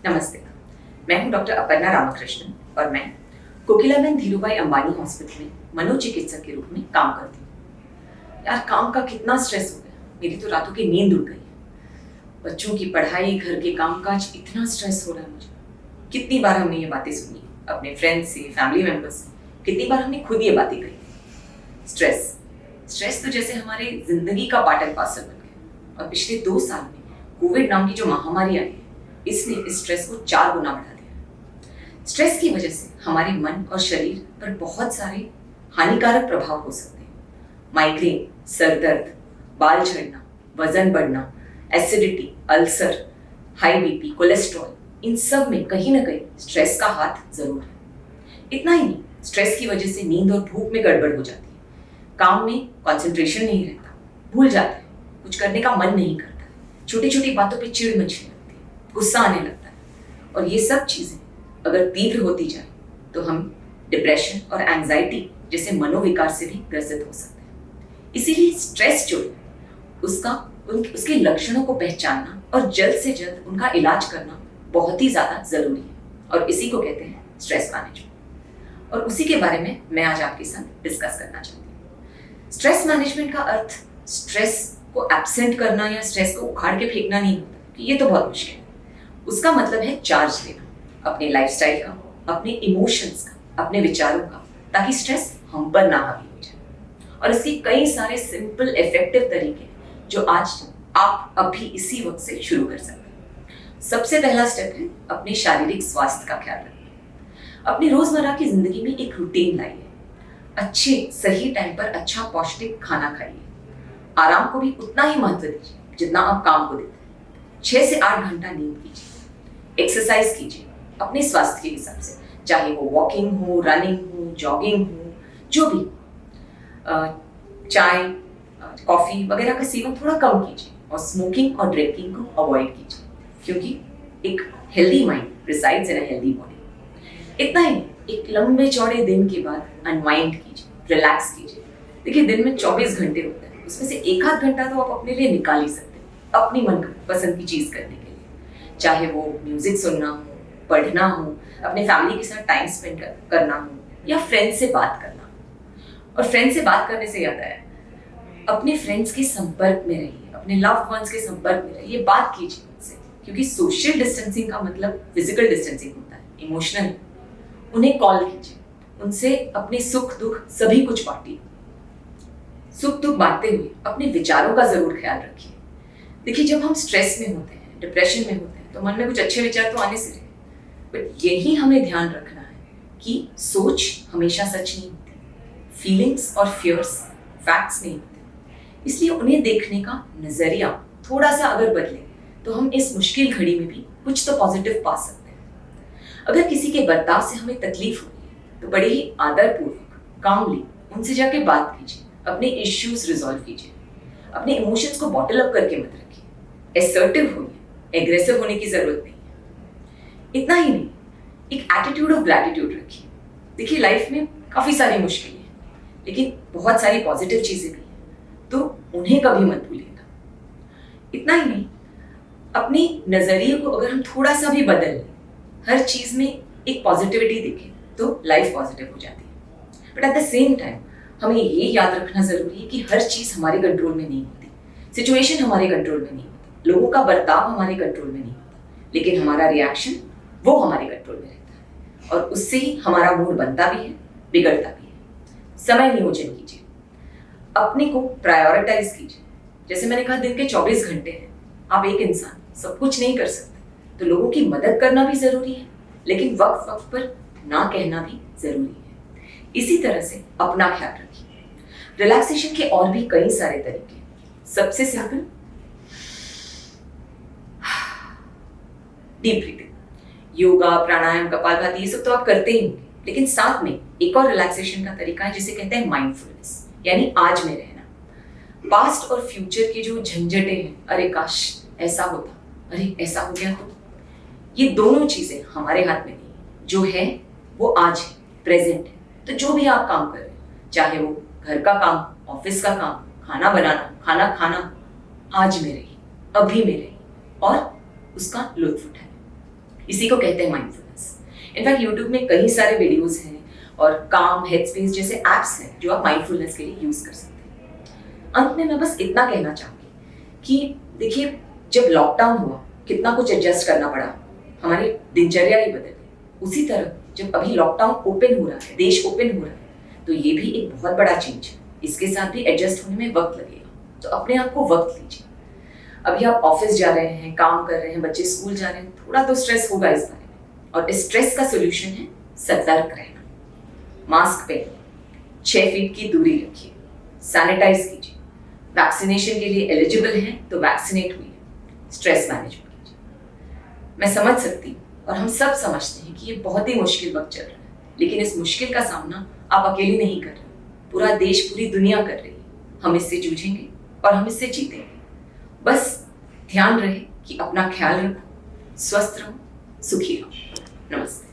नमस्ते। मैं हूं डॉक्टर अपर्णा रामकृष्णन और मैं कोकिलाबेन धीरूभाई अंबानी हॉस्पिटल में मनोचिकित्सक के रूप में काम करती हूँ। यार, काम का कितना स्ट्रेस हो गया, मेरी तो रातों की नींद उड़ गई है। बच्चों की पढ़ाई, घर के कामकाज, इतना स्ट्रेस हो रहा है मुझे। कितनी बार हमने ये बातें सुनी अपने फ्रेंड्स से, फैमिली मेंबर्स से, कितनी बार हमने खुद ये बातें कही। स्ट्रेस तो जैसे हमारे जिंदगी का पार्ट एंड पार्सल बन गया। और पिछले 2 साल में कोविड नाम की जो महामारी आई है, इसने इस स्ट्रेस को 4 गुना बढ़ा दिया। स्ट्रेस की वजह से हमारे मन और शरीर पर बहुत सारे हानिकारक प्रभाव हो सकते हैं। माइग्रेन, सर दर्द, बाल झड़ना, वजन बढ़ना, acidity, ulcer, high BP, cholesterol, इन सब में कहीं ना कहीं स्ट्रेस का हाथ जरूर है। इतना ही नहीं, स्ट्रेस की वजह से नींद और भूख में गड़बड़ हो जाती है। काम में कंसंट्रेशन नहीं रहता, भूल जाते हैं, कुछ करने का मन नहीं करता, छोटी छोटी बातों पे चिढ़ मचने लगती है, गुस्सा आने लगता है। और ये सब चीजें अगर तीव्र होती जाए तो हम डिप्रेशन और एंजाइटी जैसे मनोविकार से भी ग्रसित हो सकते हैं। इसीलिए स्ट्रेस जो है उसके लक्षणों को पहचानना और जल्द से जल्द उनका इलाज करना बहुत ही ज्यादा जरूरी है। और इसी को कहते हैं स्ट्रेस मैनेजमेंट। और उसी के बारे में मैं आज आपके साथ डिस्कस करना चाहती हूँ। स्ट्रेस मैनेजमेंट का अर्थ स्ट्रेस को एब्सेंट करना या स्ट्रेस को उखाड़ के फेंकना नहीं होता, कि ये तो बहुत मुश्किल है। उसका मतलब है चार्ज लेना अपने लाइफस्टाइल का, अपने इमोशंस का, अपने विचारों का, ताकि स्ट्रेस हम पर ना हावी हो जाए। और इसके कई सारे सिंपल इफेक्टिव तरीके जो आज आप अभी इसी वक्त से शुरू कर सकते हैं। सबसे पहला स्टेप है अपने शारीरिक स्वास्थ्य का ख्याल रखना। अपनी रोजमर्रा की जिंदगी में एक रूटीन लाइए। अच्छे सही टाइम पर अच्छा पौष्टिक खाना खाइए। आराम को भी उतना ही महत्व दीजिए जितना आप काम को देते हैं। 6 से 8 घंटा नींद कीजिए। एक्सरसाइज कीजिए अपने स्वास्थ्य के हिसाब से, चाहे वो वॉकिंग हो, रनिंग हो, जॉगिंग हो, जो भी। चाय, कॉफी वगैरह का सेवन थोड़ा कम कीजिए और स्मोकिंग और ड्रिंकिंग को अवॉइड कीजिए, क्योंकि एक healthy mind resides in a healthy body. इतना ही, एक लंबे चौड़े दिन के बाद अनवाइंड कीजिए, रिलैक्स कीजिए। देखिए, दिन में 24 घंटे होते हैं, उसमें से 1-8 घंटा तो आप अपने लिए निकाल ही सकते हैं, अपनी मन पसंद की चीज करने के लिए। चाहे वो म्यूजिक सुनना हो, पढ़ना हो, अपने फैमिली के साथ टाइम स्पेंड करना हो, या फ्रेंड से बात करना हो। और फ्रेंड से बात करने से याद आया, अपने फ्रेंड्स के संपर्क में रहिए, अपने लव्ड वंस के संपर्क में रहिए, बात कीजिए उनसे, क्योंकि सोशल डिस्टेंसिंग का मतलब फिजिकल डिस्टेंसिंग होता है, इमोशनल। उन्हें कॉल कीजिए, उनसे अपने सुख दुख सभी कुछ बांटिए। सुख दुख बांटते हुए अपने विचारों का जरूर ख्याल रखिए। देखिए, जब हम स्ट्रेस में होते हैं, डिप्रेशन में होते हैं, तो मन में कुछ अच्छे विचार तो आने से रहे, बट यही हमें ध्यान रखना है कि सोच हमेशा सच नहीं होती, फीलिंग्स और फियर्स फैक्ट्स नहीं होते। इसलिए उन्हें देखने का नजरिया थोड़ा सा अगर बदले तो हम इस मुश्किल घड़ी में भी कुछ तो पॉजिटिव पा सकते हैं। अगर किसी के बर्ताव से हमें तकलीफ हो रही है तो बड़े ही आदरपूर्वक, कामली उनसे जाके बात कीजिए, अपने इश्यूज रिजॉल्व कीजिए। अपने इमोशंस को बॉटल अप करके मत रखिए, असर्टिव होइए, एग्रेसिव होने की जरूरत नहीं है। इतना ही नहीं, एक एटीट्यूड ऑफ ग्रैटिट्यूड रखिए। देखिए, लाइफ में काफी सारी मुश्किलें हैं, लेकिन बहुत सारी पॉजिटिव चीजें भी हैं, तो उन्हें कभी मत भूलिएगा। इतना ही नहीं, अपने नजरिए को अगर हम थोड़ा सा भी बदल लें, हर चीज में एक पॉजिटिविटी देखें, तो लाइफ पॉजिटिव हो जाती है। But at the same time हमें ये याद रखना जरूरी है कि हर चीज हमारे कंट्रोल में नहीं होती, सिचुएशन हमारे कंट्रोल में नहीं होती, लोगों का बर्ताव हमारे कंट्रोल में नहीं होता, लेकिन हमारा रिएक्शन वो हमारे कंट्रोल में रहता है। और उससे ही हमारा मूड बनता भी है, बिगड़ता भी है। समय नियोजन कीजिए, अपने को प्रायोरिटाइज कीजिए। जैसे मैंने कहा, दिन के 24 घंटे हैं, आप एक इंसान सब कुछ नहीं कर सकते, तो लोगों की मदद करना भी जरूरी है, लेकिन वक्त वक्त पर ना कहना भी जरूरी है। इसी तरह से अपना ख्याल रखिए। रिलैक्सेशन के और भी कई सारे तरीके। सबसे सिंपल, डीप ब्रीथिंग, योगा, प्राणायाम, कपालभाति, ये सब तो आप करते ही होंगे, लेकिन साथ में एक और रिलैक्सेशन का तरीका है जिसे कहते हैं माइंडफुलनेस, यानी आज में रहना। पास्ट और फ्यूचर की जो झंझटें हैं, अरे काश ऐसा होता, अरे ऐसा हो गया, तो ये दोनों चीजें हमारे हाथ में नहीं। जो है वो आज है, प्रेजेंट है। तो जो भी आप काम कर रहे हैं, चाहे वो घर का काम, ऑफिस का काम, खाना बनाना, खाना खाना, आज में रहिए, अभी में रहिए और उसका लुत्फ उठाइए। इसी को कहते हैं माइंडफुलनेस। इनफैक्ट यूट्यूब में कई सारे वीडियोस हैं और काम, हेडस्पेस जैसे एप्स हैं जो आप माइंडफुलनेस के लिए यूज कर सकते हैं। अंत में मैं बस इतना कहना चाहूंगी कि देखिए, जब लॉकडाउन हुआ कितना कुछ एडजस्ट करना पड़ा, हमारी दिनचर्या ही बदल गई। उसी तरह जब अभी लॉकडाउन ओपन हो रहा है, देश ओपन हो रहा है, तो ये भी एक बहुत बड़ा चेंज है। इसके साथ भी एडजस्ट होने में वक्त लगेगा, तो अपने आप को वक्त लीजिए। अभी आप ऑफिस जा रहे हैं, काम कर रहे हैं, बच्चे स्कूल जा रहे हैं, थोड़ा तो स्ट्रेस होगा इस बारे में, और इस स्ट्रेस का सोल्यूशन है सतर्क रहना। मास्क पहनिए, 6 फीट की दूरी रखिए, सैनिटाइज कीजिए, वैक्सीनेशन के लिए एलिजिबल हैं तो वैक्सीनेट हुई, स्ट्रेस मैनेजमेंट कीजिए। मैं समझ सकती हूँ और हम सब समझते हैं कि ये बहुत ही मुश्किल वक्त चल रहा है, लेकिन इस मुश्किल का सामना आप अकेले नहीं कर रहे, पूरा देश, पूरी दुनिया कर रही है। हम इससे जूझेंगे और हम इससे जीतेंगे। बस ध्यान रहे कि अपना ख्याल रखो, स्वस्थ रहो, सुखी रहो। नमस्ते।